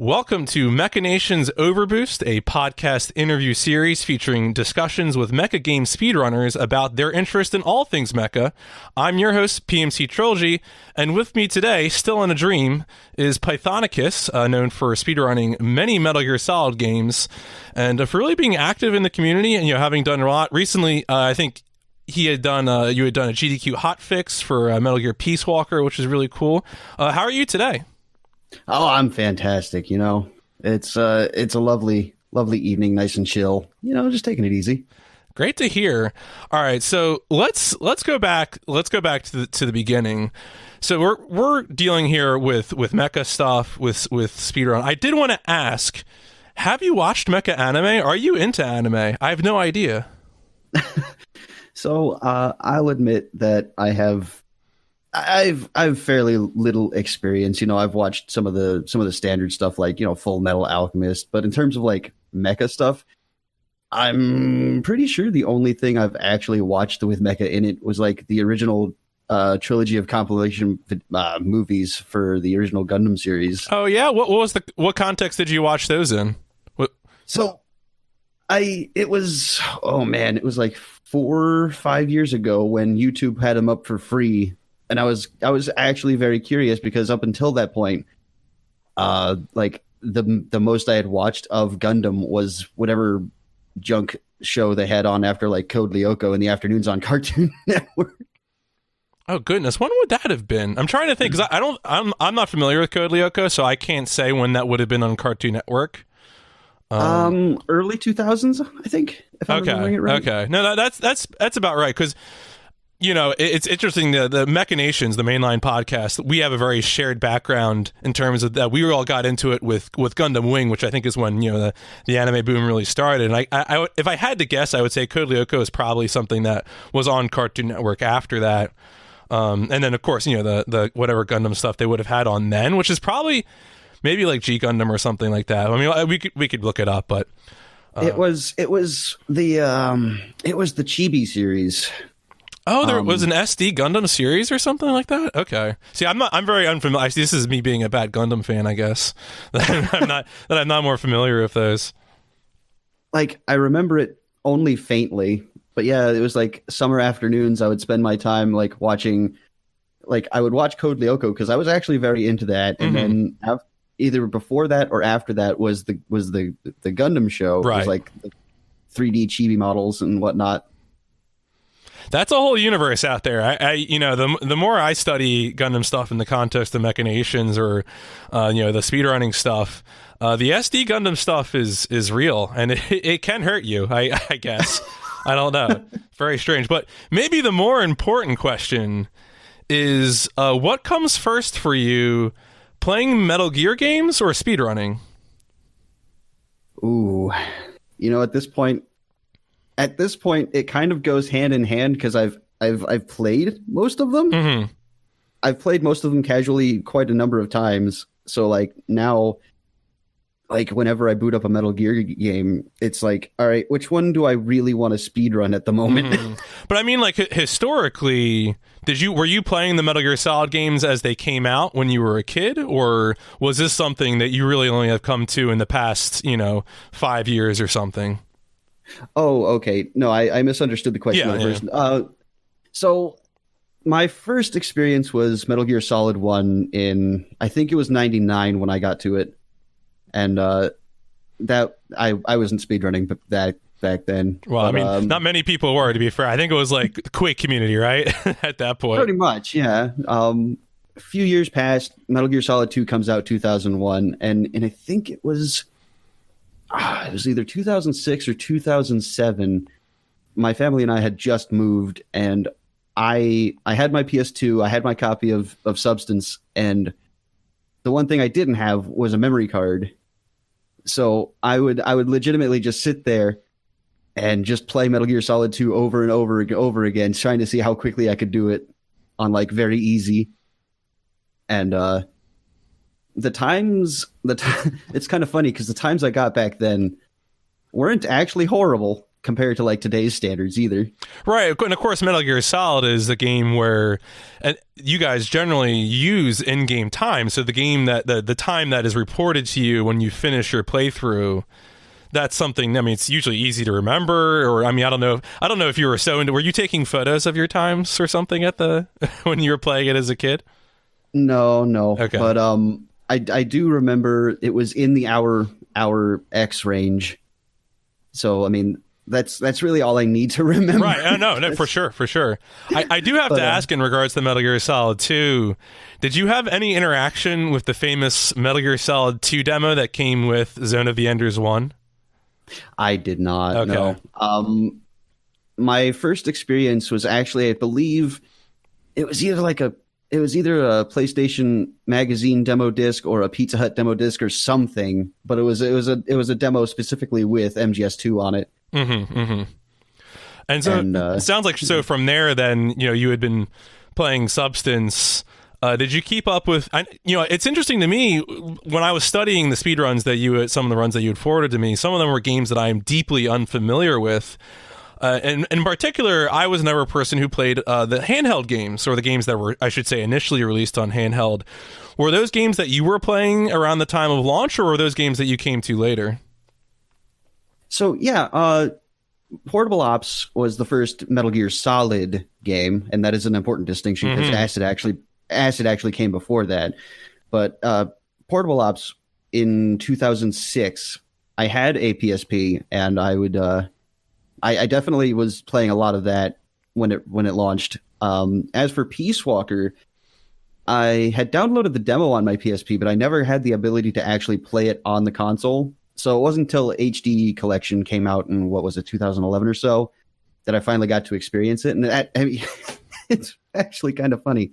Welcome to Mecha Nation's OverBoost, a podcast interview series featuring discussions with mecha game speedrunners about their interest in all things mecha. I'm your host, PMC Trilogy, and with me today, still in a dream, is Pythonicus, known for speedrunning many Metal Gear Solid games, and for really being active in the community and having done a lot. Recently, I think you had done a GDQ hotfix for Metal Gear Peace Walker, which is really cool. How are you today? Oh, I'm fantastic. It's a lovely evening, nice and chill. Just taking it easy. Great to hear. All right, so let's go back to the beginning. So we're dealing here with mecha stuff, with speedrun. I did want to ask, have you watched mecha anime? Are you into anime? I have no idea. So I'll admit that I've fairly little experience. I've watched some of the standard stuff like Full Metal Alchemist, but in terms of like mecha stuff, I'm pretty sure the only thing I've actually watched with mecha in it was like the original trilogy of compilation movies for the original Gundam series. Oh yeah, what context did you watch those in? It was like 4 or 5 years ago when YouTube had them up for free. And I was actually very curious because up until that point, like the most I had watched of Gundam was whatever junk show they had on after like Code Lyoko in the afternoons on Cartoon Network. Oh goodness, when would that have been? I'm trying to think because I'm not familiar with Code Lyoko, so I can't say when that would have been on Cartoon Network. Early 2000s, I think. If I'm remembering it right. Okay, no, that's about right because. It's interesting, the Mecha Nations, the mainline podcast, we have a very shared background in terms of that. We all got into it with Gundam Wing, which I think is when, the anime boom really started. And I if I had to guess, I would say Code Lyoko is probably something that was on Cartoon Network after that. And then, of course, the whatever Gundam stuff they would have had on then, which is probably maybe like G Gundam or something like that. I mean, we could look it up, but... It was the Chibi series. Oh, there was an SD Gundam series or something like that? Okay. See, I'm very unfamiliar. This is me being a bad Gundam fan, I guess. I'm not more familiar with those. Like, I remember it only faintly, but yeah, it was like summer afternoons. I would spend my time like watching, like I would watch Code Lyoko because I was actually very into that. And then either before that or after that was the Gundam show. Right. It was like the 3D chibi models and whatnot. That's a whole universe out there. The more I study Gundam stuff in the context of Mecha Nations or, the speedrunning stuff, the SD Gundam stuff is real, and it can hurt you, I guess. I don't know. Very strange. But maybe the more important question is, what comes first for you, playing Metal Gear games or speedrunning? Ooh, At this point, it kind of goes hand in hand because I've played most of them. Mm-hmm. I've played most of them casually quite a number of times. So like now, like whenever I boot up a Metal Gear game, it's like, all right, which one do I really want to speedrun at the moment? Mm-hmm. But I mean, like historically, were you playing the Metal Gear Solid games as they came out when you were a kid, or was this something that you really only have come to in the past, 5 years or something? Oh, okay. No, I misunderstood the question. So my first experience was Metal Gear Solid 1 in, I think it was 99 when I got to it. And that I wasn't speedrunning back then. Well, but, I mean, not many people were, to be fair. I think it was like the Quake community, right? At that point. Pretty much, yeah. A few years passed, Metal Gear Solid 2 comes out 2001, and I think it was either 2006 or 2007. My family and I had just moved, and I had my PS2, I had my copy of Substance, and the one thing I didn't have was a memory card. So I would legitimately just sit there and just play Metal Gear Solid 2 over and over again, trying to see how quickly I could do it on like very easy. And it's kind of funny because the times I got back then weren't actually horrible compared to like today's standards either. Right, and of course, Metal Gear Solid is a game where you guys generally use in-game time. So the game that the time that is reported to you when you finish your playthrough, that's something. I mean, it's usually easy to remember. Or I mean, I don't know if you were so into. Were you taking photos of your times or something at the when you were playing it as a kid? No. Okay. But I do remember it was in the hour X range. So I mean, that's really all I need to remember. Right. No, for sure. I do have to ask in regards to Metal Gear Solid 2, did you have any interaction with the famous Metal Gear Solid 2 demo that came with Zone of the Enders 1? I did not. Okay. No. My first experience was actually, I believe, it was either a PlayStation Magazine demo disc or a Pizza Hut demo disc or something, but it was a demo specifically with MGS2 on it. And so it sounds like from there, then you had been playing Substance. Did you keep up with? It's interesting to me when I was studying the speedruns some of the runs that you had forwarded to me. Some of them were games that I am deeply unfamiliar with. And in particular, I was never a person who played the handheld games, or the games that were, I should say, initially released on handheld. Were those games that you were playing around the time of launch, or were those games that you came to later? So, yeah, Portable Ops was the first Metal Gear Solid game, and that is an important distinction because Acid actually came before that. But Portable Ops in 2006, I had a PSP, and I would... I definitely was playing a lot of that when it launched. As for Peace Walker, I had downloaded the demo on my PSP, but I never had the ability to actually play it on the console. So it wasn't until HD Collection came out in, 2011 or so, that I finally got to experience it. And it's actually kind of funny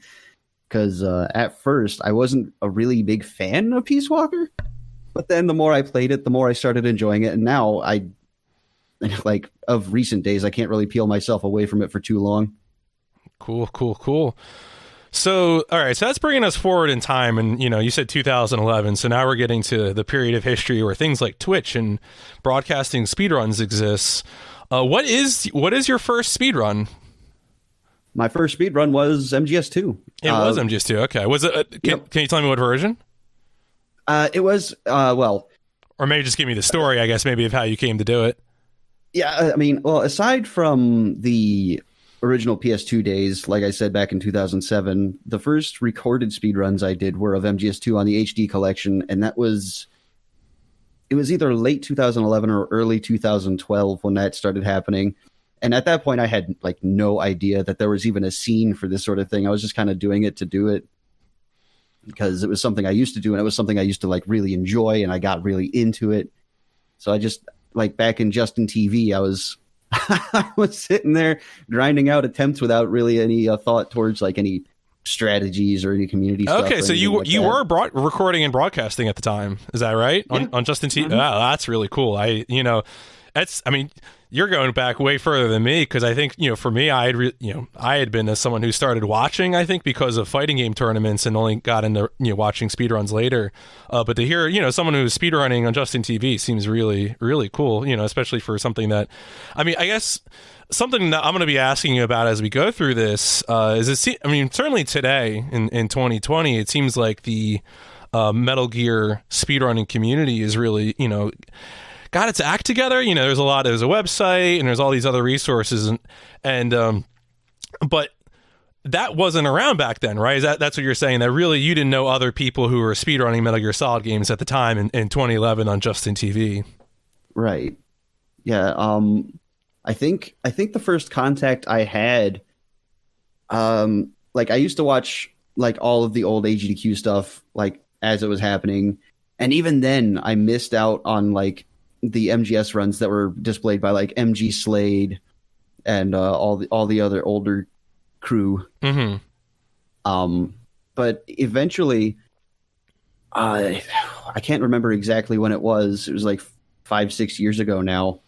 because at first I wasn't a really big fan of Peace Walker, but then the more I played it, the more I started enjoying it. And now of recent days, I can't really peel myself away from it for too long. Cool. So, all right, so that's bringing us forward in time, and you said 2011, so now we're getting to the period of history where things like Twitch and broadcasting speedruns exists. What is your first speedrun? My first speedrun was MGS2. It was MGS2, okay. Was it? Can you tell me what version? It was, or maybe just give me the story, I guess, maybe of how you came to do it. Yeah, I mean, well, aside from the original PS2 days, like I said back in 2007, the first recorded speedruns I did were of MGS2 on the HD collection, and it was either late 2011 or early 2012 when that started happening. And at that point, I had no idea that there was even a scene for this sort of thing. I was just kind of doing it to do it because it was something I used to do, and it was something I used to really enjoy, and I got really into it. So I just... back in Justin TV, I was sitting there grinding out attempts without really any thought towards any strategies or any community stuff. Okay, so you were recording and broadcasting at the time, is that right? Yeah. On Justin TV? Mm-hmm. Oh, that's really cool. You're going back way further than me, because I think for me, I had been someone who started watching, I think, because of fighting game tournaments, and only got into watching speedruns later. But to hear someone who's speedrunning on Justin TV seems really, really cool. Especially for something that, I guess something that I'm going to be asking you about as we go through this is certainly today in 2020, it seems like the Metal Gear speedrunning community is really got its act together. There's a website and there's all these other resources, and but that wasn't around back then, right? That's what you're saying, that really you didn't know other people who were speedrunning Metal Gear Solid games at the time in 2011 on Justin TV. Right. Yeah. I think the first contact I had, I used to watch all of the old AGDQ stuff as it was happening, and even then I missed out on the MGS runs that were displayed by MG Slade and all the other older crew. Mm-hmm. But eventually, I can't remember exactly when it was. It was 5-6 years ago now.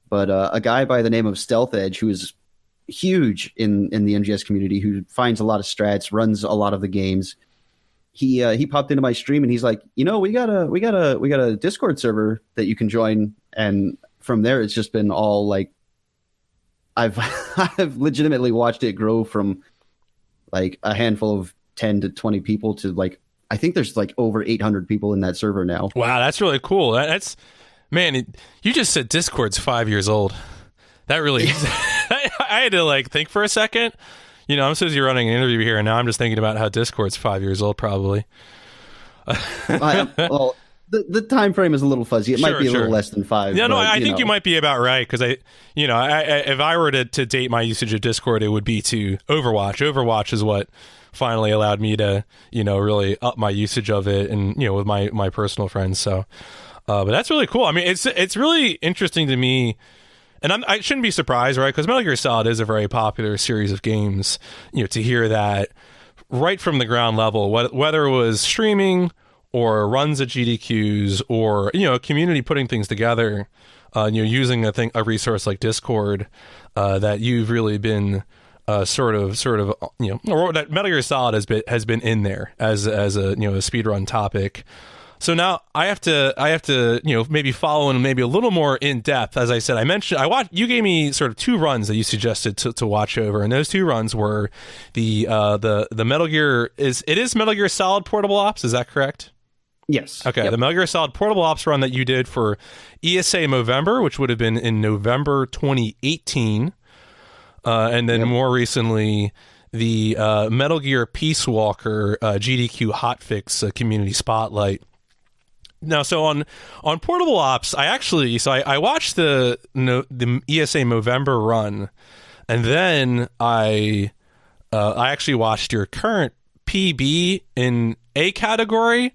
But a guy by the name of Stealth Edge, who is huge in the MGS community, who finds a lot of strats, runs a lot of the games. He popped into my stream and he's like, we got a Discord server that you can join. And from there, it's just been all like I've I've legitimately watched it grow from like a handful of 10 to 20 people to like I think there's like over 800 people in that server now. Wow, that's really cool. That's man, you just said Discord's 5 years old. That really I had to like think for a second. You know, I'm supposed to be running an interview here, and now I'm just thinking about how Discord's 5 years old, probably. Well, the time frame is a little fuzzy. It might be a little less than 5. Yeah, no, but, I think you might be about right, because I if I were to date my usage of Discord, it would be to Overwatch. Overwatch is what finally allowed me to, really up my usage of it, and with my personal friends. So, but that's really cool. I mean, it's really interesting to me. And I shouldn't be surprised, right? Because Metal Gear Solid is a very popular series of games. To hear that right from the ground level, whether it was streaming or runs at GDQs or a community putting things together, using a resource like Discord, that you've really been sort of or that Metal Gear Solid has been in there as a speedrun topic. So now I have to maybe follow in maybe a little more in depth. As I said, you gave me sort of 2 runs that you suggested to watch over, and those 2 runs were the Metal Gear is Metal Gear Solid Portable Ops, is that correct? Yes. Okay, The Metal Gear Solid Portable Ops run that you did for ESA Movember, which would have been in November 2018, and then more recently the Metal Gear Peace Walker GDQ Hotfix Community Spotlight. Now, so on Portable Ops, I watched the ESA Movember run, and then I actually watched your current PB in A category.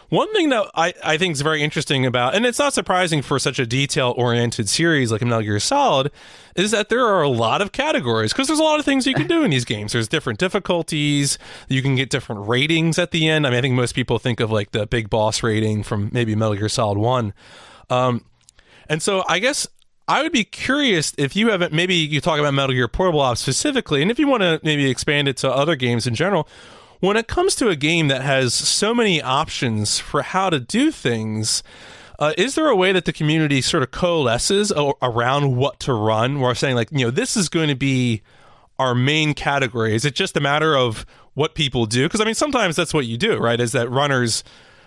One thing that I think is very interesting about, and it's not surprising for such a detail-oriented series like Metal Gear Solid, is that there are a lot of categories, because there's a lot of things you can do in these games. There's different difficulties. You can get different ratings at the end. I mean, I think most people think of like the big boss rating from maybe Metal Gear Solid 1. And so I guess I would be curious if you haven't, maybe you talk about Metal Gear Portable Ops specifically, and if you want to maybe expand it to other games in general. When it comes to a game that has so many options for how to do things, is there a way that the community sort of coalesces around what to run? Where saying like, this is going to be our main category. Is it just a matter of what people do? Because I mean, sometimes that's what you do, right? Is that runners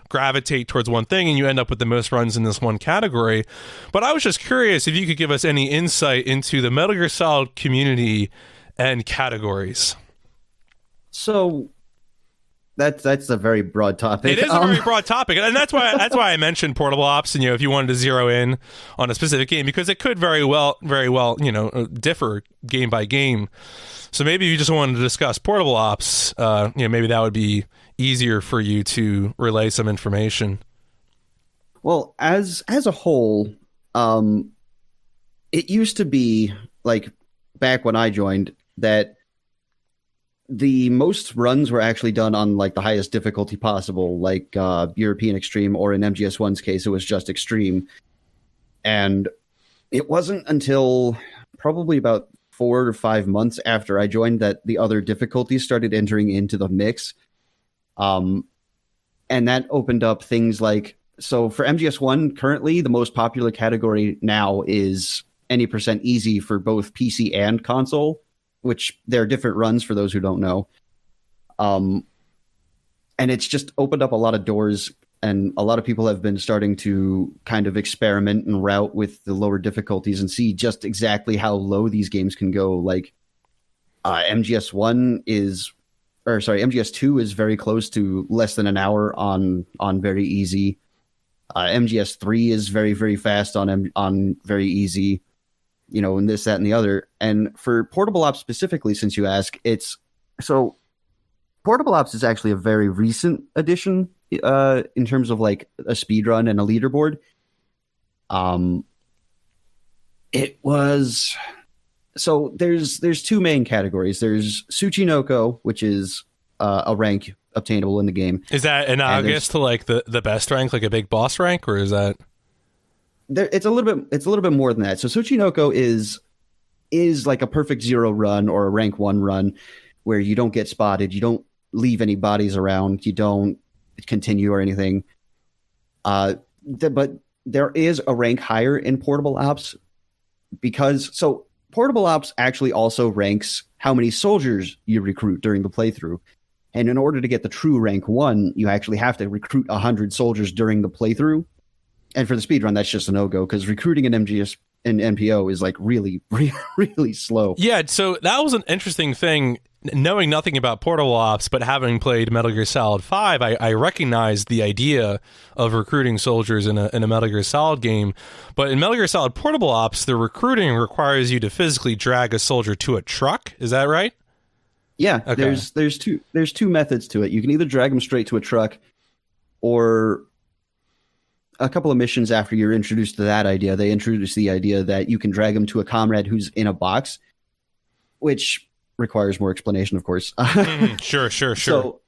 gravitate towards one thing and you end up with the most runs in this one category. But I was just curious if you could give us any insight into the Metal Gear Solid community and categories. So that's a very broad topic. It is a very broad topic, and that's why I mentioned Portable Ops. And if you wanted to zero in on a specific game, because it could very well differ game by game. So maybe if you just wanted to discuss Portable Ops, maybe that would be easier for you to relay some information. Well, as a whole, it used to be like back when I joined that the most runs were actually done on like the highest difficulty possible, like European Extreme, or in MGS1's case, it was just Extreme. And it wasn't until probably about 4 or 5 months after I joined that the other difficulties started entering into the mix. And that opened up things like, so for MGS1, currently the most popular category now is any % easy for both PC and console, which there are different runs for those who don't know. And it's just opened up a lot of doors, and a lot of people have been starting to kind of experiment and route with the lower difficulties and see just exactly how low these games can go. Like MGS2 is very close to less than an hour on very easy. MGS3 is very, very fast on very easy. And this, that, and the other. And for Portable Ops specifically, since you ask, Portable Ops is actually a very recent addition in terms of like a speedrun and a leaderboard. There's 2 main categories. There's Tsuchinoko, which is a rank obtainable in the game. Is that analogous to like the best rank, like a big boss rank, or is that? It's a little bit more than that. So Tsuchinoko is like a perfect 0 run or a rank 1 run where you don't get spotted, you don't leave any bodies around, you don't continue or anything. But there is a rank higher in Portable Ops so Portable Ops actually also ranks how many soldiers you recruit during the playthrough. And in order to get the true rank 1, you actually have to recruit 100 soldiers during the playthrough. And for the speedrun, that's just a no-go because recruiting an MGS and NPO is like really, really slow. Yeah, so that was an interesting thing. Knowing nothing about Portable Ops, but having played Metal Gear Solid 5, I recognized the idea of recruiting soldiers in a Metal Gear Solid game. But in Metal Gear Solid Portable Ops, the recruiting requires you to physically drag a soldier to a truck. Is that right? Yeah, okay. there's two methods to it. You can either drag them straight to a truck, or a couple of missions after you're introduced to that idea, they introduce the idea that you can drag them to a comrade who's in a box, which requires more explanation, of course. Sure. So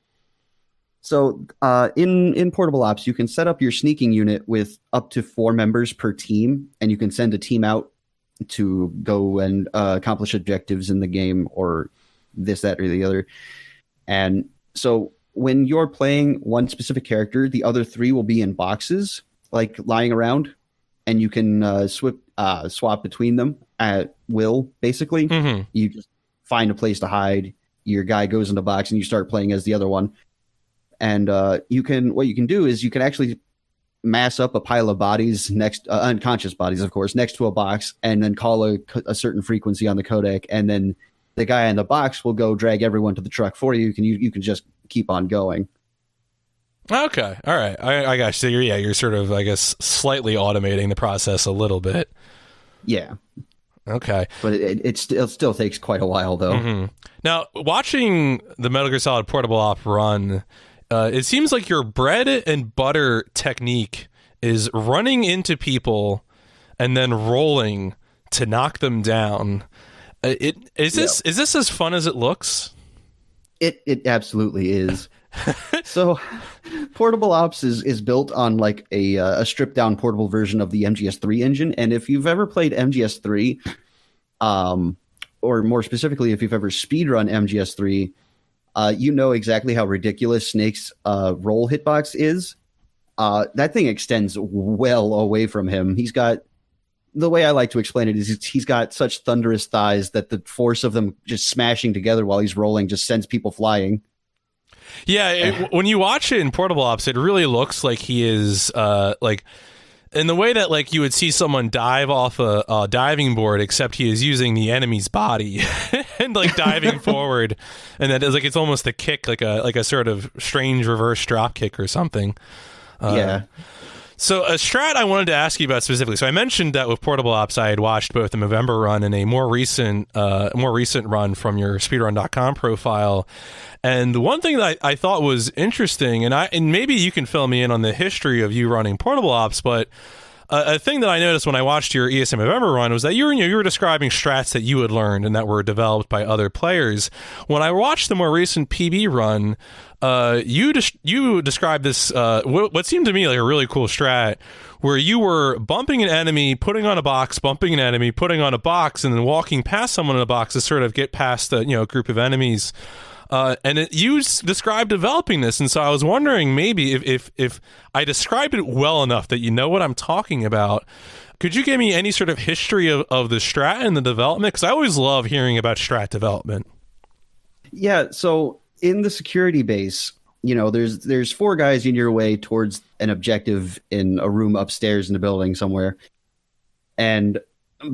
in Portable Ops, you can set up your sneaking unit with up to 4 members per team, and you can send a team out to go and accomplish objectives in the game, or this, that, or the other. And so when you're playing one specific character, the other 3 will be in boxes, like lying around, and you can swap between them at will, basically. Mm-hmm. You just find a place to hide. Your guy goes in the box, and you start playing as the other one. And what you can do is you can actually mass up a pile of bodies unconscious bodies, of course, next to a box, and then call a certain frequency on the codec, and then the guy in the box will go drag everyone to the truck for you. You can just keep on going. Okay, all right, I got you. So you're sort of, I guess, slightly automating the process a little bit. Yeah. Okay. But it still takes quite a while, though. Mm-hmm. Now, watching the Metal Gear Solid Portable Op run, it seems like your bread and butter technique is running into people and then rolling to knock them down. Is this as fun as it looks? It absolutely is. So, Portable Ops is built on like a stripped down portable version of the MGS3 engine, and if you've ever played MGS3, or more specifically, if you've ever speedrun MGS3, you know exactly how ridiculous Snake's roll hitbox is. That thing extends well away from him. He's got, the way I like to explain it is he's got such thunderous thighs that the force of them just smashing together while he's rolling just sends people flying. Yeah, when you watch it in Portable Ops, it really looks like he is like in the way that like you would see someone dive off a diving board, except he is using the enemy's body and like diving forward, and that is like it's almost a kick, like a sort of strange reverse drop kick or something. Yeah. So a strat I wanted to ask you about specifically. So I mentioned that with Portable Ops, I had watched both the Movember run and a more recent run from your speedrun.com profile. And the one thing that I thought was interesting, and maybe you can fill me in on the history of you running Portable Ops, but a thing that I noticed when I watched your ESM Movember run was that you were describing strats that you had learned and that were developed by other players. When I watched the more recent PB run, you described this what seemed to me like a really cool strat where you were bumping an enemy, putting on a box, bumping an enemy, putting on a box, and then walking past someone in a box to sort of get past a group of enemies. You described developing this, and so I was wondering maybe if I described it well enough that you know what I'm talking about. Could you give me any sort of history of the strat and the development? Because I always love hearing about strat development. Yeah, so in the security base, there's 4 guys in your way towards an objective in a room upstairs in the building somewhere. And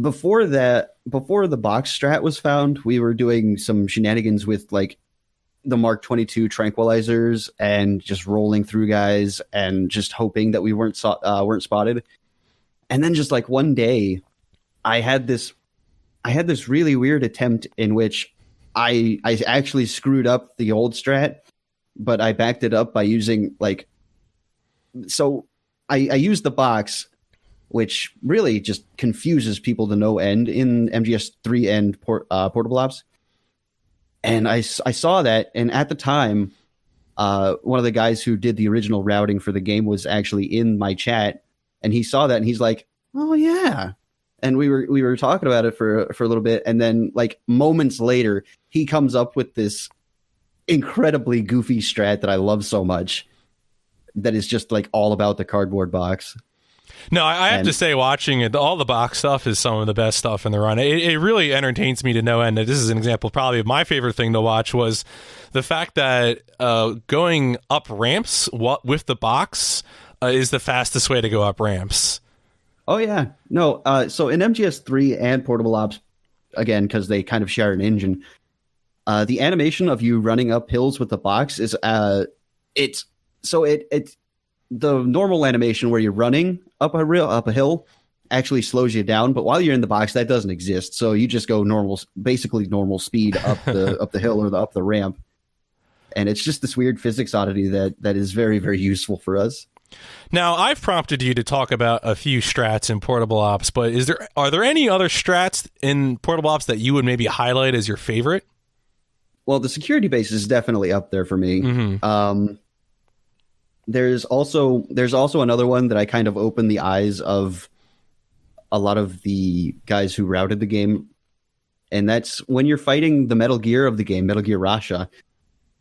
before the box strat was found, we were doing some shenanigans with like the Mark 22 tranquilizers and just rolling through guys and just hoping that we weren't spotted. And then just like one day, I had this really weird attempt in which I actually screwed up the old strat, but I backed it up by using I used the box, which really just confuses people to no end in MGS3 and Portable Ops. And I saw that, and at the time, one of the guys who did the original routing for the game was actually in my chat, and he saw that, and he's like, "Oh yeah," and we were talking about it for a little bit, and then like moments later, he comes up with this incredibly goofy strat that I love so much, that is just like all about the cardboard box. No, I have to say, watching it, all the box stuff is some of the best stuff in the run. It really entertains me to no end. This is an example probably of my favorite thing to watch was the fact that going up ramps with the box is the fastest way to go up ramps. Oh, yeah. No, so in MGS3 and Portable Ops, again, because they kind of share an engine, the animation of you running up hills with the box is it's the normal animation where you're running up a hill actually slows you down, but while you're in the box, that doesn't exist. So you just go basically normal speed up the hill or up the ramp, and it's just this weird physics oddity that is very, very useful for us. Now, I've prompted you to talk about a few strats in Portable Ops, but are there any other strats in Portable Ops that you would maybe highlight as your favorite? Well, the security base is definitely up there for me. Mm-hmm. There's also another one that I kind of opened the eyes of a lot of the guys who routed the game, and that's when you're fighting the Metal Gear of the game, Metal Gear Rasha.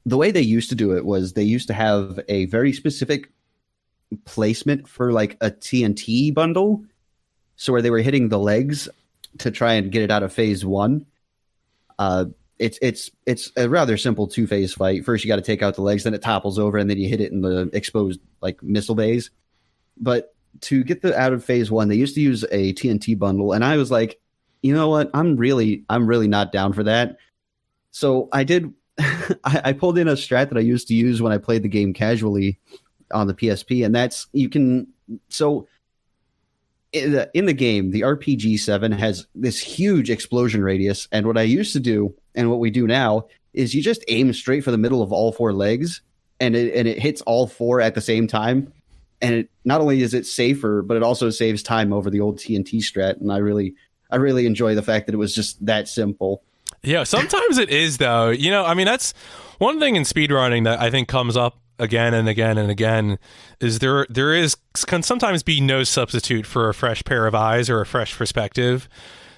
The way they used to do it was they used to have a very specific placement for like a TNT bundle, so where they were hitting the legs to try and get it out of phase one. It's a rather simple two-phase fight. First, you got to take out the legs, then it topples over, and then you hit it in the exposed like missile bays. But to get out of phase one, they used to use a TNT bundle, and I was like, you know what? I'm really not down for that. So I did. I pulled in a strat that I used to use when I played the game casually on the PSP, and that's so. In the game, the RPG-7 has this huge explosion radius, and what I used to do, and what we do now, is you just aim straight for the middle of all four legs, and it hits all four at the same time, and not only is it safer, but it also saves time over the old TNT strat, and I really enjoy the fact that it was just that simple. Yeah, sometimes it is, though. I mean, that's one thing in speedrunning that I think comes up again and again and again is there can sometimes be no substitute for a fresh pair of eyes or a fresh perspective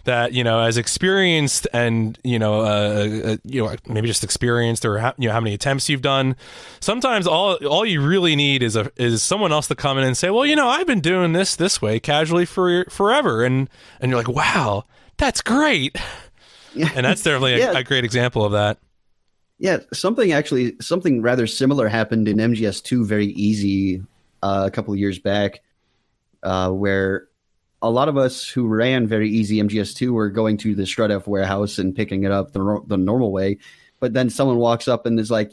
that, as experienced and, maybe just experienced or, how many attempts you've done. Sometimes all you really need is someone else to come in and say, well, I've been doing this way casually for forever. And you're like, wow, that's great. And that's definitely a great example of that. Yeah, something rather similar happened in MGS2 Very Easy a couple of years back, where a lot of us who ran Very Easy MGS2 were going to the StrutF warehouse and picking it up the normal way. But then someone walks up and is like,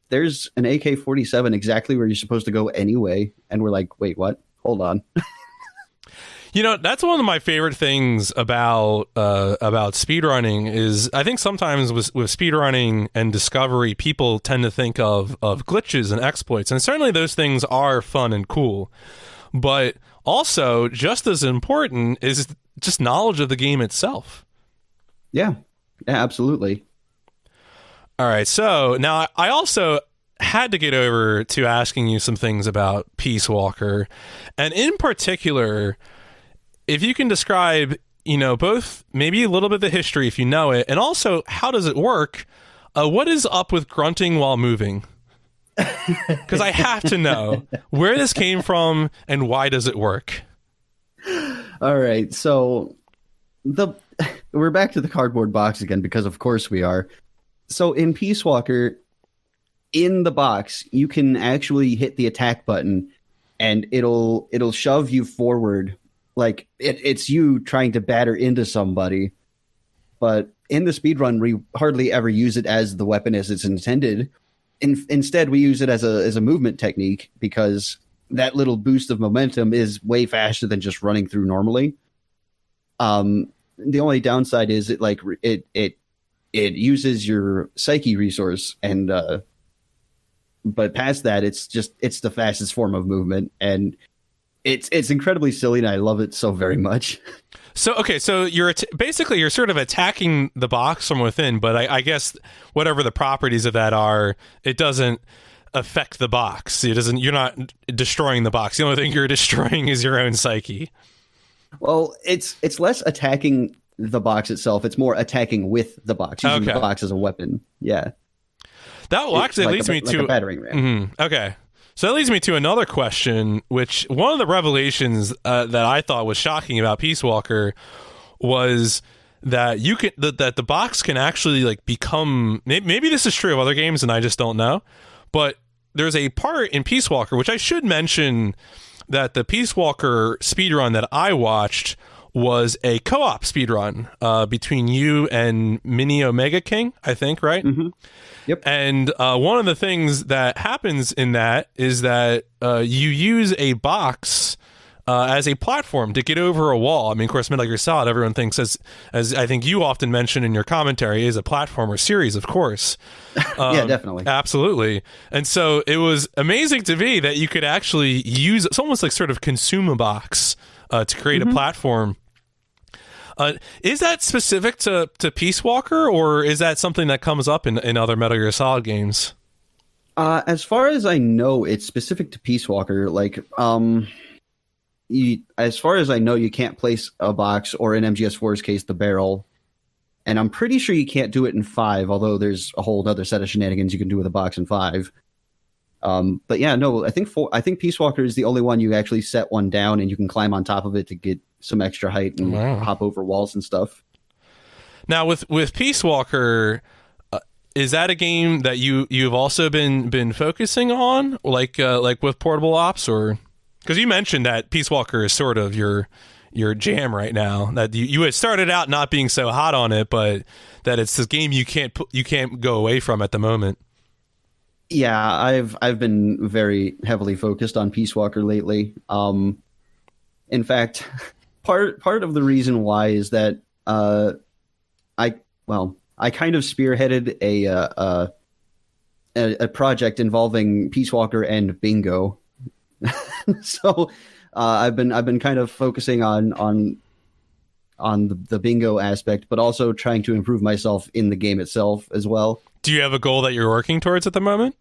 there's an AK-47 exactly where you're supposed to go anyway. And we're like, wait, what? Hold on. That's one of my favorite things about speedrunning is I think sometimes with speedrunning and discovery, people tend to think of glitches and exploits. And certainly those things are fun and cool. But also, just as important is just knowledge of the game itself. Yeah, absolutely. All right. So now I also had to get over to asking you some things about Peace Walker. And in particular, if you can describe, both maybe a little bit of the history if you know it, and also how does it work? What is up with grunting while moving? Because I have to know where this came from and why does it work? All right, so we're back to the cardboard box again because of course we are. So in Peace Walker, in the box, you can actually hit the attack button, and it'll shove you forward. Like it's you trying to batter into somebody, but in the speedrun, we hardly ever use it as the weapon as it's intended. Instead, we use it as a movement technique because that little boost of momentum is way faster than just running through normally. The only downside is it uses your psyche resource, and but past that, it's the fastest form of movement, and it's incredibly silly, and I love it so very much. So you're basically you're sort of attacking the box from within, but I guess whatever the properties of that are, it doesn't affect the box. You're not destroying the box. The only thing you're destroying is your own psyche. Well, it's less attacking the box itself. It's more attacking with the box, using the box as a weapon. Yeah. That actually leads me to a battering ram. Mm-hmm. Okay. So that leads me to another question, which one of the revelations that I thought was shocking about Peace Walker was that that the box can actually like become, maybe this is true of other games and I just don't know, but there's a part in Peace Walker, which I should mention, that the Peace Walker speedrun that I watched was a co-op speedrun between you and Mini Omega King, I think, right? Mm-hmm. Yep. And one of the things that happens in that is that you use a box as a platform to get over a wall. I mean, of course, Metal Gear Solid, everyone thinks, as I think you often mention in your commentary, is a platformer series, of course. Yeah, definitely. Absolutely. And so it was amazing to me that you could actually use, it's almost like sort of consume a box to create a platform. Is that specific to Peace Walker, or is that something that comes up in other Metal Gear Solid games? As far as I know, it's specific to Peace Walker. Like, as far as I know, you can't place a box, or in MGS4's case, the barrel. And I'm pretty sure you can't do it in 5, although there's a whole other set of shenanigans you can do with a box in 5. But yeah, no, I think Peace Walker is the only one you actually set one down and you can climb on top of it to get some extra height and hop over walls and stuff. Now, with Peace Walker, is that a game that you've also been focusing on, like with Portable Ops, or because you mentioned that Peace Walker is sort of your jam right now? That you had started out not being so hot on it, but that it's this game you can't go away from at the moment. Yeah, I've been very heavily focused on Peace Walker lately. In fact, part of the reason why is that I kind of spearheaded a project involving Peace Walker and bingo. So I've been kind of focusing on the bingo aspect, but also trying to improve myself in the game itself as well. Do you have a goal that you're working towards at the moment?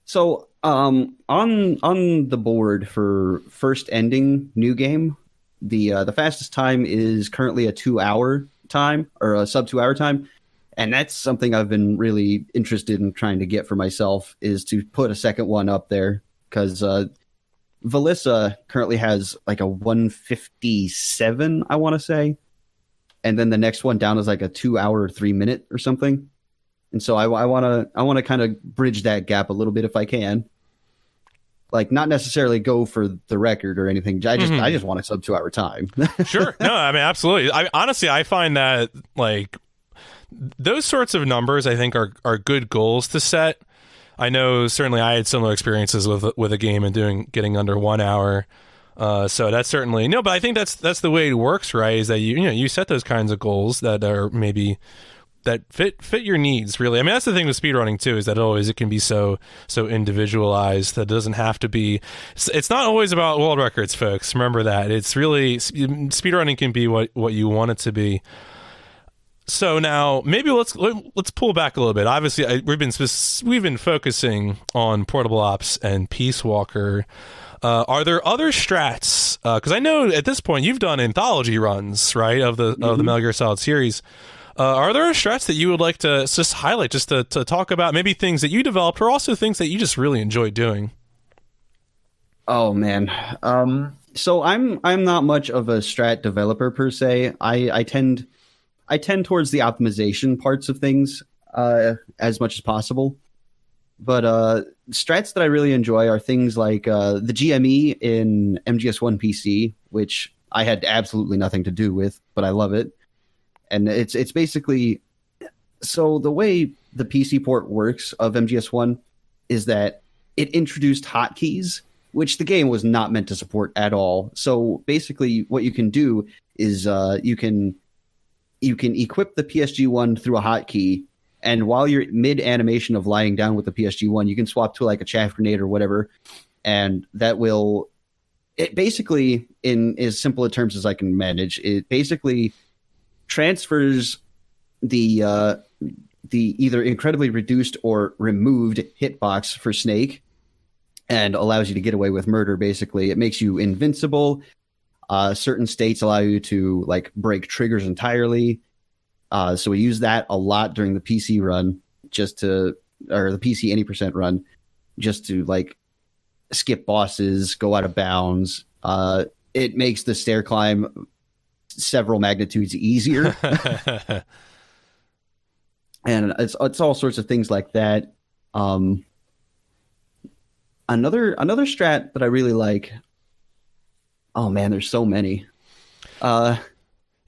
So on the board for first ending new game, the fastest time is currently a 2-hour time, or a sub 2-hour time, and that's something I've been really interested in trying to get for myself, is to put a second one up there, because Valissa currently has like a 1:57, I want to say, and then the next one down is like a 2-hour 3-minute or something. And so I want to kind of bridge that gap a little bit if I can. Like, not necessarily go for the record or anything. I just want a sub 2-hour time. Sure. No, I mean, absolutely. Honestly, I find that like those sorts of numbers, I think, are good goals to set. I know certainly I had similar experiences with a game and getting under 1 hour. So that's certainly no, but I think that's the way it works, right? Is that you set those kinds of goals that are maybe that fit your needs, really. I mean, that's the thing with speedrunning too, is that it can be so individualized that it doesn't have to be. It's not always about world records, folks. Remember that. It's really, speedrunning can be what you want it to be. So now maybe let's pull back a little bit. Obviously, we've been focusing on Portable Ops and Peace Walker. Are there other strats? Because I know at this point you've done anthology runs, right, of the Metal Gear Solid series. Are there strats that you would like to just highlight, just to talk about, maybe things that you developed, or also things that you just really enjoy doing? Oh man, so I'm not much of a strat developer per se. I tend towards the optimization parts of things as much as possible. But strats that I really enjoy are things like the GME in MGS1 PC, which I had absolutely nothing to do with, but I love it. And it's basically, so the way the PC port works of MGS1 is that it introduced hotkeys, which the game was not meant to support at all. So basically what you can do is you can equip the PSG-1 through a hotkey, and while you're mid animation of lying down with the PSG-1, you can swap to like a chaff grenade or whatever, and that will, it basically, in as simple a terms as I can manage, it basically transfers the either incredibly reduced or removed hitbox for Snake, and allows you to get away with murder. Basically, it makes you invincible. Certain states allow you to like break triggers entirely. So we use that a lot during the PC run, or the PC any percent run, just to like skip bosses, go out of bounds. It makes the stair climb several magnitudes easier. And it's all sorts of things like that. Another strat that I really like. Oh man, there's so many. Yeah,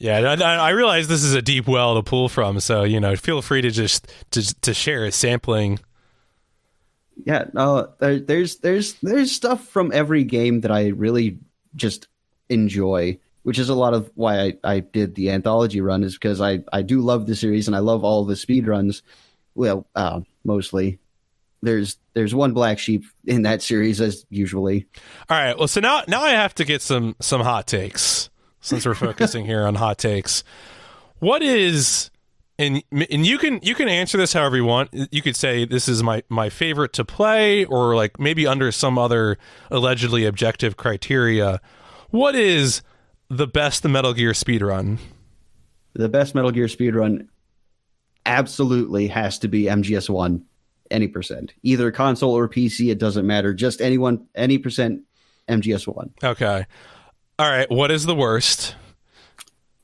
I realize this is a deep well to pull from, so feel free to just to share a sampling. Yeah, there's stuff from every game that I really just enjoy, which is a lot of why I did the anthology run, is because I do love the series and I love all the speedruns. Well, mostly. There's one black sheep in that series, as usually. All right, well, so now I have to get some hot takes, since we're focusing here on hot takes. What is, and you can answer this however you want. You could say this is my favorite to play, or like maybe under some other allegedly objective criteria. What is the best Metal Gear speedrun? The best Metal Gear speedrun absolutely has to be MGS1, any percent. Either console or PC, it doesn't matter. Just any percent MGS1. Okay. All right, what is the worst?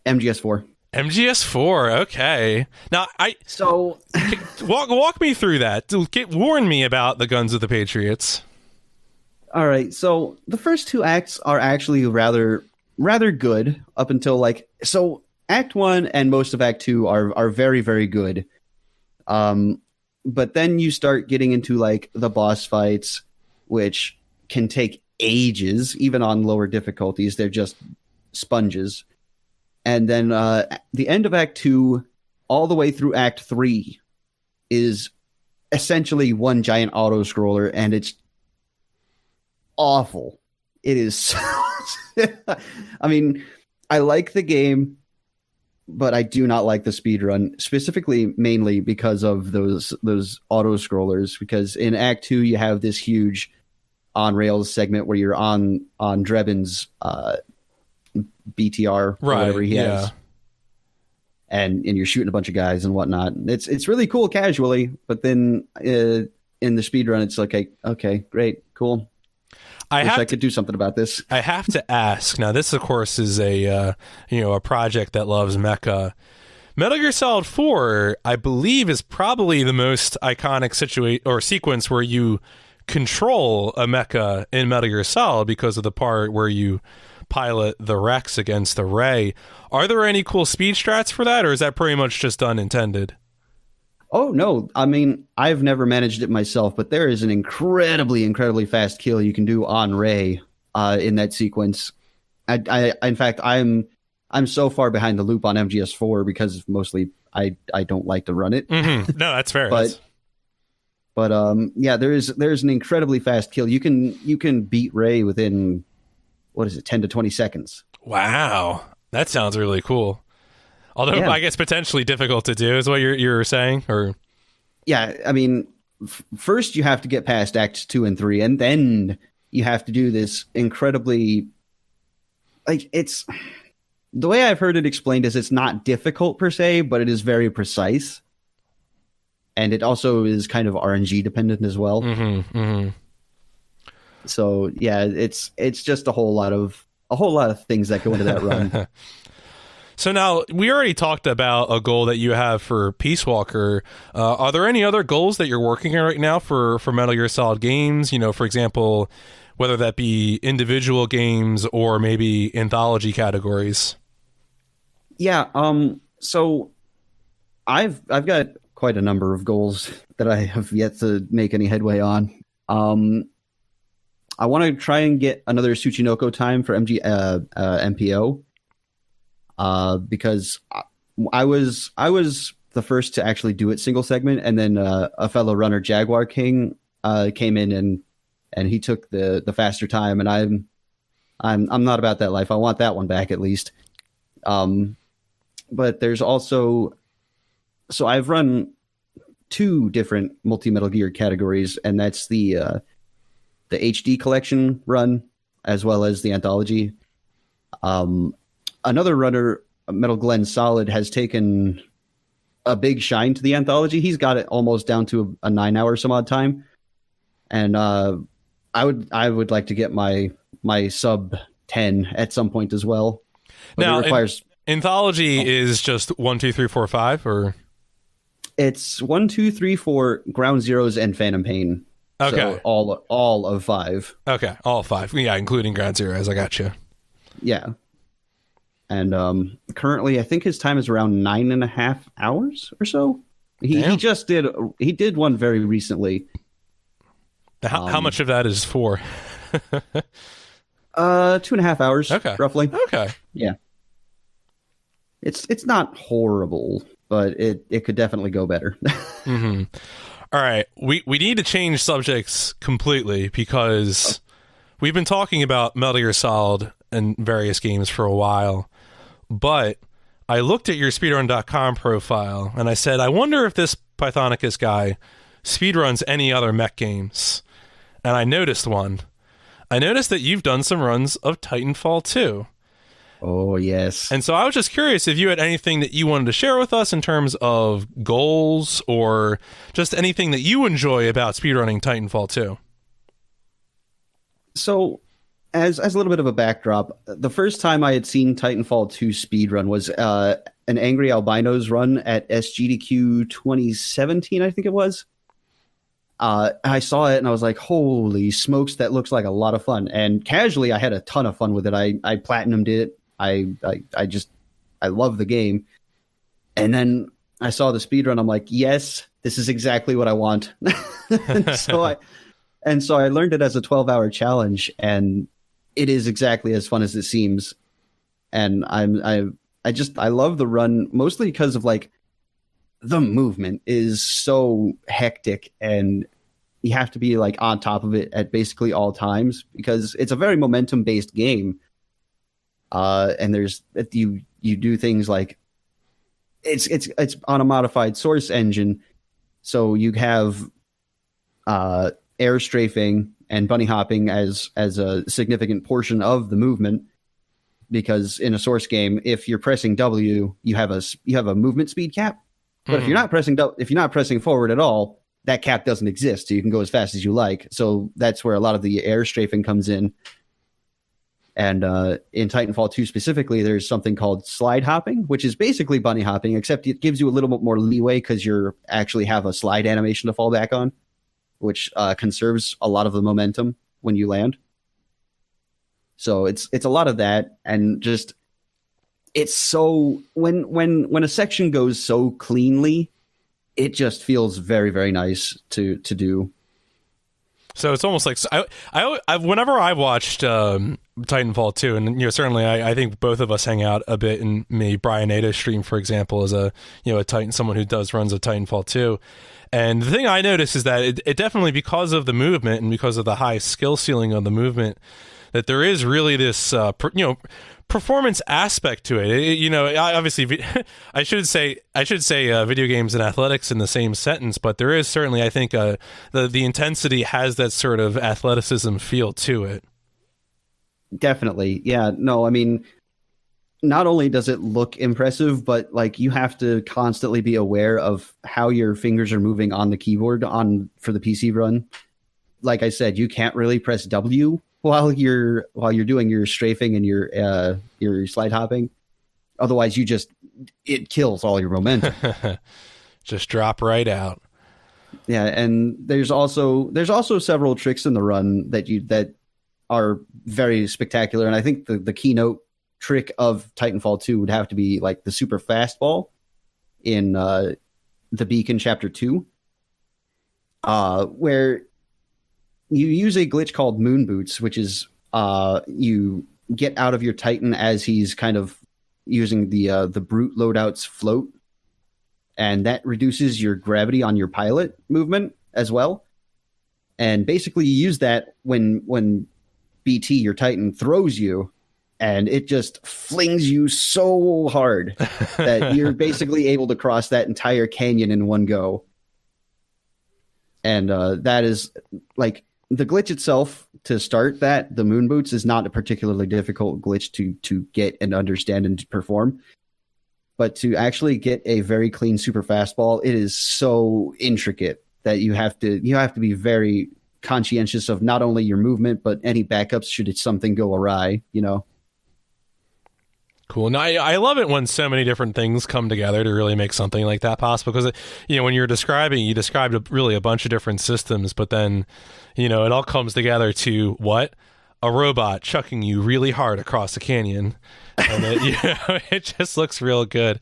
MGS4. MGS4, okay. Now, walk me through that. Warn me about the Guns of the Patriots. All right, so the first two acts are actually rather good up until Act 1 and most of Act 2 are very, very good. But then you start getting into the boss fights, which can take ages, even on lower difficulties. They're just sponges. And then the end of Act 2 all the way through Act 3 is essentially one giant auto-scroller, and it's awful. It is I mean, I like the game, but I do not like the speedrun, specifically mainly because of those auto-scrollers, because in Act 2 you have this huge on-rails segment where you're on Drebin's BTR, or whatever he has. And you're shooting a bunch of guys and whatnot. It's really cool casually, but then in the speedrun it's like, okay, great, cool. I could do something about this. I have to ask. Now, this, of course, is a project that loves mecha. Metal Gear Solid 4, I believe, is probably the most iconic sequence where you control a mecha in Metal Gear Solid because of the part where you pilot the Rex against the Ray. Are there any cool speed strats for that, or is that pretty much just unintended? Oh, no. I mean, I've never managed it myself, but there is an incredibly fast kill you can do on Ray in that sequence. In fact, I'm so far behind the loop on MGS4 because mostly I don't like to run it. Mm-hmm. No, that's fair. But yeah, there's an incredibly fast kill. You can beat Ray within, 10 to 20 seconds. Wow. That sounds really cool. Although, yeah. I guess potentially difficult to do is what you're saying, or yeah, I mean, first you have to get past Acts 2 and 3, and then you have to do this incredibly, it's the way I've heard it explained is it's not difficult per se, but it is very precise, and it also is kind of RNG dependent as well. Mm-hmm, mm-hmm. So yeah, it's just a whole lot of things that go into that run. So now, we already talked about a goal that you have for Peace Walker. Are there any other goals that you're working on right now for Metal Gear Solid games? For example, whether that be individual games or maybe anthology categories? Yeah, so I've got quite a number of goals that I have yet to make any headway on. I want to try and get another Tsuchinoko time for MPO. Because I was the first to actually do it single segment, and then a fellow runner, Jaguar King, came in and he took the faster time, and I'm not about that life. I want that one back at least. But there's also, so I've run 2 different multi-Metal Gear categories, and that's the HD collection run as well as the anthology. Another runner, Metal Glenn Solid, has taken a big shine to the anthology. He's got it almost down to a 9-hour some odd time. And I would like to get my sub 10 at some point as well. But Now, it requires Anthology is just 1, 2, 3, 4, 5, or it's 1, 2, 3, 4 Ground Zeroes and Phantom Pain. okay, So all of 5. okay, all 5, yeah, including Ground Zeroes. I got you. Yeah. And currently, I think his time is around 9.5 hours or so. He did one very recently. How much of that is 4? 2.5 hours, Okay, roughly. Okay, Yeah. It's not horrible, but it could definitely go better. mm-hmm. All right, we need to change subjects completely because we've been talking about Metal Gear Solid and various games for a while, but I looked at your speedrun.com profile and I said, I wonder if this Pythonicus guy speedruns any other mech games. And I noticed one. I noticed that you've done some runs of Titanfall 2. Oh, yes. And so I was just curious if you had anything that you wanted to share with us in terms of goals or just anything that you enjoy about speedrunning Titanfall 2. So, as a little bit of a backdrop, the first time I had seen Titanfall 2 speedrun was an Angry Albinos run at SGDQ 2017, I think it was. I saw it and I was like, holy smokes, that looks like a lot of fun. And casually, I had a ton of fun with it. I platinumed it. I love the game. And then I saw the speedrun. I'm like, yes, this is exactly what I want. So I learned it as a 12-hour challenge, and it is exactly as fun as it seems. And I love the run mostly because of like the movement is so hectic, and you have to be like on top of it at basically all times because it's a very momentum based game. And there's you do things like it's on a modified source engine, so you have air strafing and bunny hopping as a significant portion of the movement, because in a source game, if you're pressing W, you have a movement speed cap. But if you're not pressing forward at all, that cap doesn't exist. So you can go as fast as you like. So that's where a lot of the air strafing comes in. And in Titanfall 2 specifically, there's something called slide hopping, which is basically bunny hopping, except it gives you a little bit more leeway because you actually have a slide animation to fall back on, which conserves a lot of the momentum when you land. So it's a lot of that, and just it's so when a section goes so cleanly, it just feels very, very nice to do. So it's almost like I whenever I watched Titanfall 2, and certainly I think both of us hang out a bit in maybe Brian Ada's stream, for example, as a Titan, someone who does runs of Titanfall 2. And the thing I noticed is that it definitely, because of the movement and because of the high skill ceiling of the movement, that there is really this performance aspect to it. Obviously, I should say video games and athletics in the same sentence, but there is certainly, I think, the intensity has that sort of athleticism feel to it. Definitely, yeah. No, I mean, not only does it look impressive, but like you have to constantly be aware of how your fingers are moving on the keyboard for the PC run. Like I said, you can't really press W while you're doing your strafing and your slide hopping. Otherwise, it kills all your momentum. Just drop right out. Yeah, and there's also several tricks in the run that are very spectacular, and I think the keynote trick of Titanfall 2 would have to be like the super fastball in the Beacon Chapter 2, where you use a glitch called Moon Boots, which is you get out of your Titan as he's kind of using the brute loadout's float, and that reduces your gravity on your pilot movement as well. And basically, you use that when BT, your Titan, throws you, and it just flings you so hard that you're basically able to cross that entire canyon in one go. And that is like the glitch itself to start that. The Moon Boots is not a particularly difficult glitch to get and understand and to perform. But to actually get a very clean super fastball, it is so intricate that you have to be very conscientious of not only your movement, but any backups should something go awry, you know? Cool. Now, I love it when so many different things come together to really make something like that possible. Because, when you're describing, you described really a bunch of different systems, but then, it all comes together to what? A robot chucking you really hard across a canyon. And it just looks real good.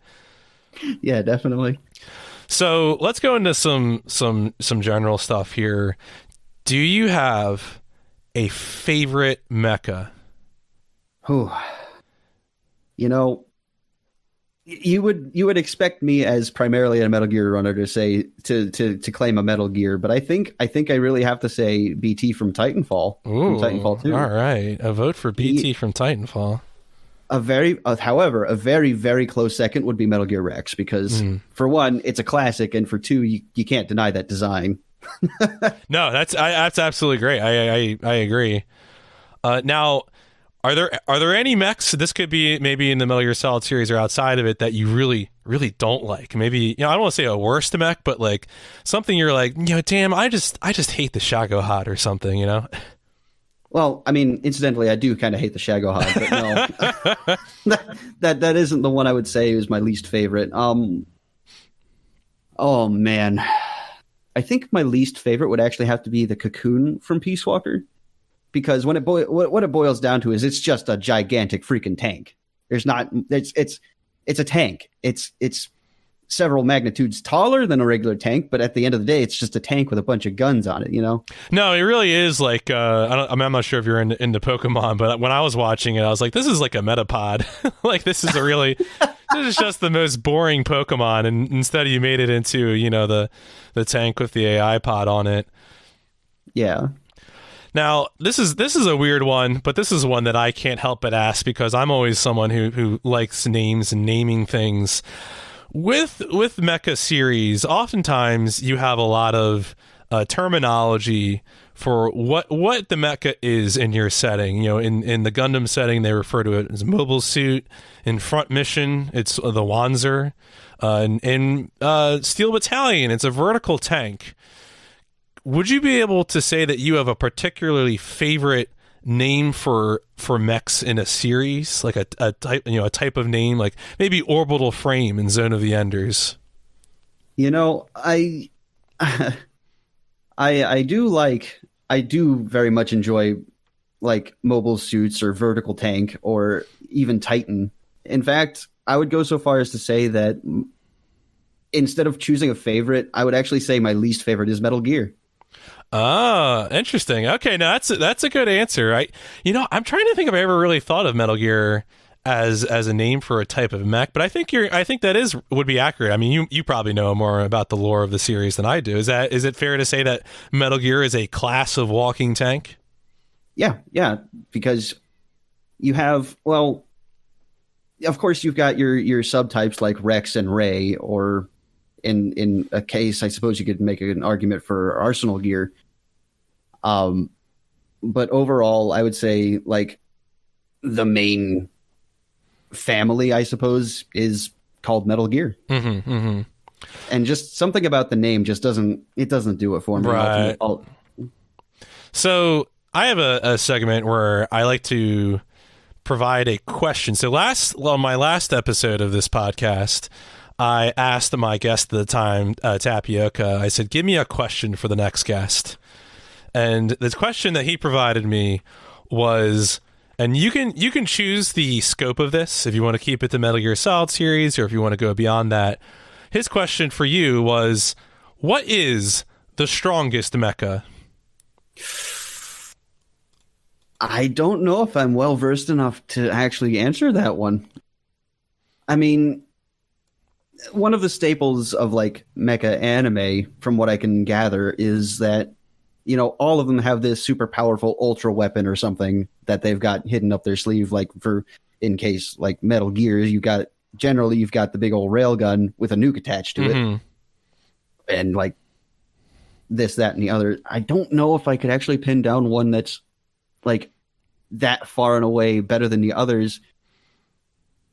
Yeah, definitely. So let's go into some general stuff here. Do you have a favorite mecha? Oh, you would expect me as primarily a Metal Gear runner to say to claim a Metal Gear, but I think I really have to say BT from Titanfall. Ooh, from Titanfall 2. All right, a vote for BT from Titanfall. However, a very, very close second would be Metal Gear Rex, because for one, it's a classic, and for two, you can't deny that design. No, that's absolutely great. I agree. Now, are there any mechs? This could be maybe in the Metal Gear Solid series or outside of it that you really, really don't like. Maybe, I don't want to say a worst mech, but like something you're like, damn, I just hate the Shagohod or something, Well, I mean, incidentally, I do kind of hate the Shagohod, but no, that isn't the one I would say is my least favorite. Oh man, I think my least favorite would actually have to be the Cocoon from Peace Walker, because what it boils down to is it's just a gigantic freaking tank. It's a tank. It's several magnitudes taller than a regular tank, but at the end of the day, it's just a tank with a bunch of guns on it, No, it really is like, I'm not sure if you're into Pokemon, but when I was watching it, I was like, this is like a Metapod. Like, this is this is just the most boring Pokemon, and instead you made it into, the tank with the AI pod on it. Yeah. Now, this is a weird one, but this is one that I can't help but ask, because I'm always someone who likes names and naming things. With mecha series, oftentimes you have a lot of terminology for what the mecha is in your setting. In the Gundam setting, they refer to it as mobile suit. In Front Mission, it's the Wanzer. In Steel Battalion, it's a vertical tank. Would you be able to say that you have a particularly favorite name for mechs in a series, like a type, a type of name, like maybe Orbital Frame in Zone of the Enders? I do very much enjoy like mobile suits or vertical tank or even Titan. In fact, I would go so far as to say that instead of choosing a favorite, I would actually say my least favorite is Metal Gear. Ah, interesting. Okay, now that's a good answer. I'm trying to think if I ever really thought of Metal Gear as a name for a type of mech, but I think that would be accurate. I mean, you probably know more about the lore of the series than I do. Is it fair to say that Metal Gear is a class of walking tank? Yeah, because you have, well, of course you've got your subtypes like Rex and Ray, or in a case, I suppose you could make an argument for Arsenal Gear. But overall, I would say like the main family, I suppose, is called Metal Gear. Mm-hmm, mm-hmm. And just something about the name just doesn't do it for me. Right. So I have a segment where I like to provide a question. So on my last episode of this podcast, I asked my guest at the time, Tapioca, I said, give me a question for the next guest. And the question that he provided me was, and you can choose the scope of this if you want to keep it the Metal Gear Solid series or if you want to go beyond that. His question for you was, what is the strongest mecha? I don't know if I'm well versed enough to actually answer that one. I mean, one of the staples of like mecha anime, from what I can gather, is that all of them have this super powerful ultra weapon or something that they've got hidden up their sleeve. Like in case like Metal Gear, you've got the big old railgun with a nuke attached to it, and like this, that, and the other. I don't know if I could actually pin down one that's like that far and away better than the others.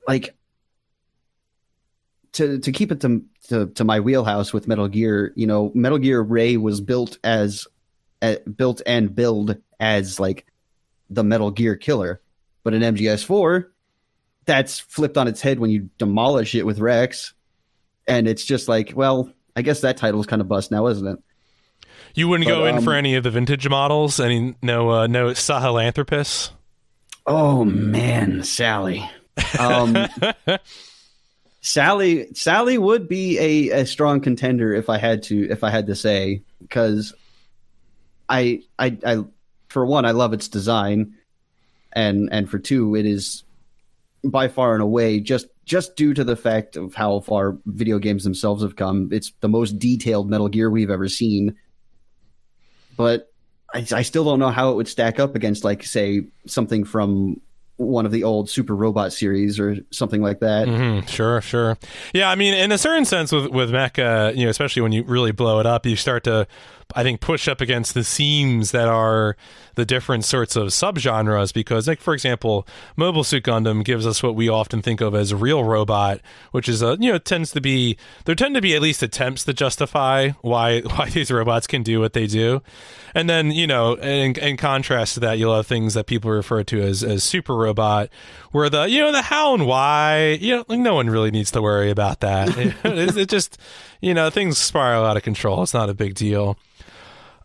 Like to keep it to my wheelhouse with Metal Gear, Metal Gear Ray was built as built and billed as like the Metal Gear killer. But in MGS4, that's flipped on its head when you demolish it with Rex. And it's just like, well, I guess that title's kind of bust now, isn't it? You wouldn't go in for any of the vintage models? No Sahelanthropus? Oh, man, Sally. Sally would be a strong contender if I had to say, because I for one, I love its design, and for two, it is by far and away just due to the fact of how far video games themselves have come. It's the most detailed Metal Gear we've ever seen. But I still don't know how it would stack up against, like, say, something from one of the old Super Robot series or something like that. Mm-hmm. Sure. Yeah, I mean, in a certain sense with mecha, especially when you really blow it up, you start to, I think, push up against the seams that are the different sorts of subgenres, because, like, for example, Mobile Suit Gundam gives us what we often think of as a real robot, which is there tend to be at least attempts to justify why these robots can do what they do. And then, in contrast to that, you'll have things that people refer to as super robot, where the how and why, no one really needs to worry about that. It just, things spiral out of control. It's not a big deal.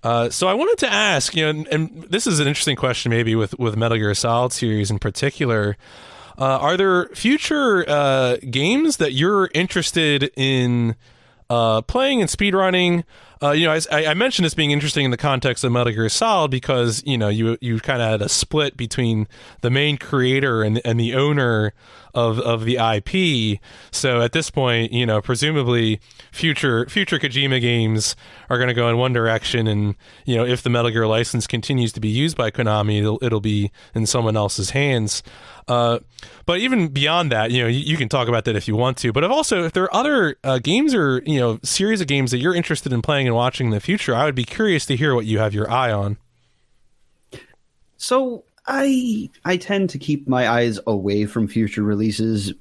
So I wanted to ask, and this is an interesting question maybe with Metal Gear Solid series in particular, are there future games that you're interested in playing and speedrunning? I mentioned this being interesting in the context of Metal Gear Solid because, you kind of had a split between the main creator and the owner of the IP. So at this point, presumably future Kojima games are going to go in one direction, and if the Metal Gear license continues to be used by Konami, it'll be in someone else's hands. But even beyond that, you can talk about that if you want to. But if there are other games or series of games that you're interested in playing and watching in the future, I would be curious to hear what you have your eye on. So I tend to keep my eyes away from future releases.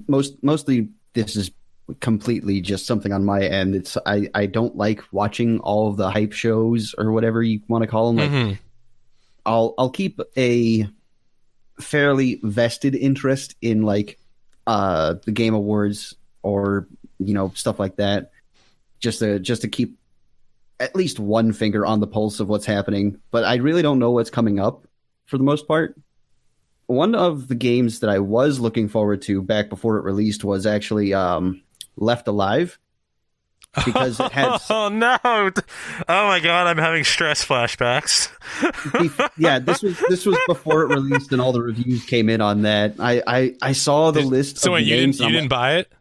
Mostly this is completely just something on my end. I don't like watching all of the hype shows or whatever you want to call them. Mm-hmm. Like, I'll keep a fairly vested interest in like the Game Awards or stuff like that, just to keep at least one finger on the pulse of what's happening. But I really don't know what's coming up for the most part. One of the games that I was looking forward to back before it released was actually Left Alive, because it had oh no! Oh my god, I'm having stress flashbacks. Yeah, this was before it released, and all the reviews came in on that. I saw the list. So of wait, you didn't buy it?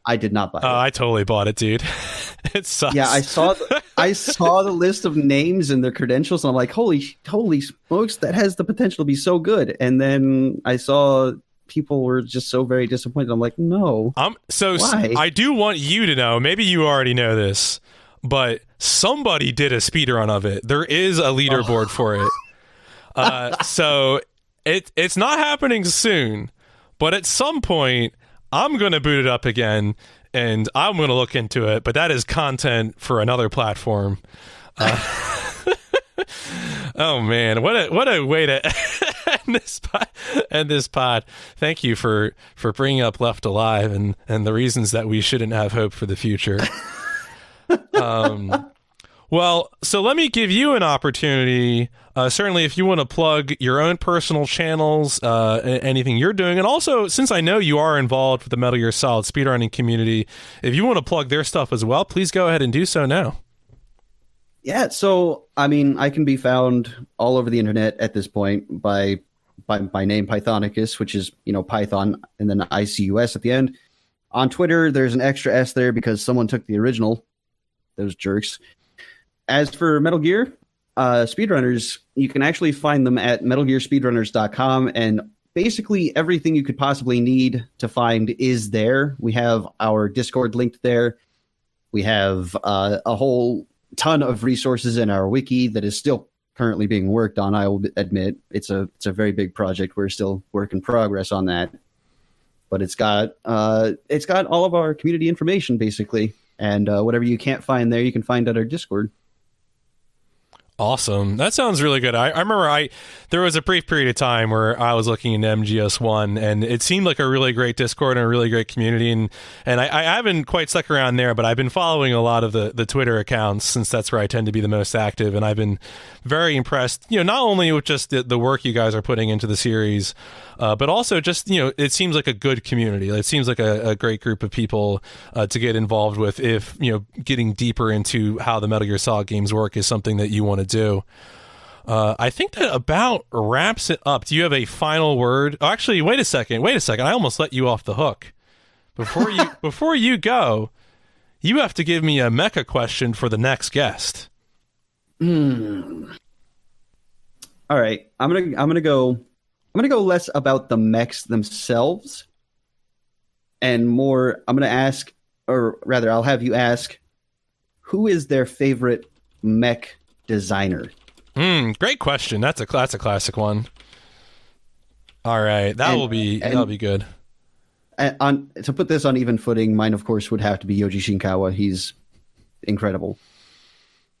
I did not buy it. Oh, I totally bought it, dude. It sucks. Yeah, I saw the list of names and their credentials, and I'm like, holy smokes, that has the potential to be so good. And then I saw people were just so very disappointed. I'm like, no. Why? I do want you to know, maybe you already know this, but somebody did a speedrun of it. There is a leaderboard for it. So it's not happening soon, but at some point I'm going to boot it up again and I'm going to look into it, but that is content for another platform. Oh man, what a way to end this pod. Thank you for bringing up Left Alive and the reasons that we shouldn't have hope for the future. Well, so let me give you an opportunity. Certainly, if you want to plug your own personal channels, anything you're doing, and also since I know you are involved with the Metal Gear Solid speedrunning community, if you want to plug their stuff as well, please go ahead and do so now. Yeah, so I mean, I can be found all over the internet at this point by my name Pythonicus, which is Python and then ICUS at the end. On Twitter, there's an extra S there because someone took the original. Those jerks. As for Metal Gear speedrunners, you can actually find them at metalgearspeedrunners.com, and basically everything you could possibly need to find is there. We have our Discord linked there. We have a whole ton of resources in our wiki that is still currently being worked on. I will admit it's a very big project. We're still work in progress on that, but it's got all of our community information basically, and whatever you can't find there, you can find at our Discord. Awesome. That sounds really good. I remember there was a brief period of time where I was looking into MGS1, and it seemed like a really great Discord and a really great community. And I haven't quite stuck around there, but I've been following a lot of the Twitter accounts, since that's where I tend to be the most active. And I've been very impressed, not only with just the work you guys are putting into the series, but also just, it seems like a good community. It seems like a great group of people to get involved with if, getting deeper into how the Metal Gear Solid games work is something that you want to do. I think that about wraps it up. Do you have a final word? Oh, actually, wait a second. I almost let you off the hook. Before you go, you have to give me a mecha question for the next guest. All right. I'm gonna go less about the mechs themselves and more. I'm gonna ask, or rather, I'll have you ask, who is their favorite mech designer? Great question. That's a classic one. All right, that'll be good. To put this on even footing, mine of course would have to be Yoji Shinkawa. He's incredible.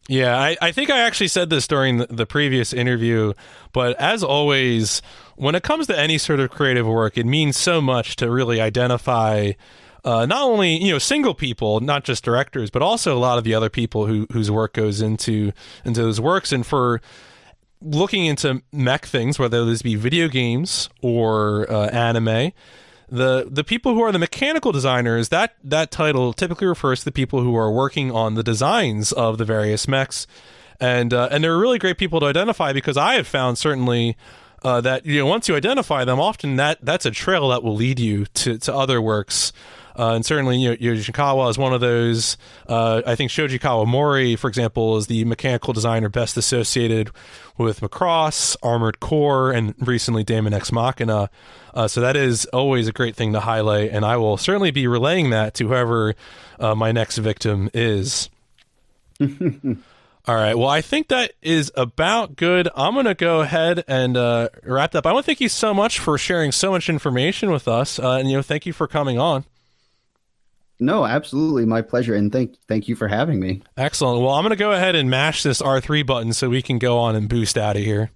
Yeah, I think I actually said this during the previous interview, but as always, when it comes to any sort of creative work, it means so much to really identify not only single people, not just directors, but also a lot of the other people whose work goes into those works. And for looking into mech things, whether those be video games or anime, the people who are the mechanical designers, that title typically refers to the people who are working on the designs of the various mechs, and they're really great people to identify, because I have found certainly that once you identify them, often that's a trail that will lead you to other works. And certainly, Yoji Shinkawa is one of those. I think Shoji Kawamori, for example, is the mechanical designer best associated with Macross, Armored Core, and recently Daemon X Machina. So that is always a great thing to highlight, and I will certainly be relaying that to whoever my next victim is. All right. Well, I think that is about good. I'm going to go ahead and wrap up. I want to thank you so much for sharing so much information with us, and thank you for coming on. No, absolutely. My pleasure. And thank you for having me. Excellent. Well, I'm going to go ahead and mash this R3 button so we can go on and boost out of here.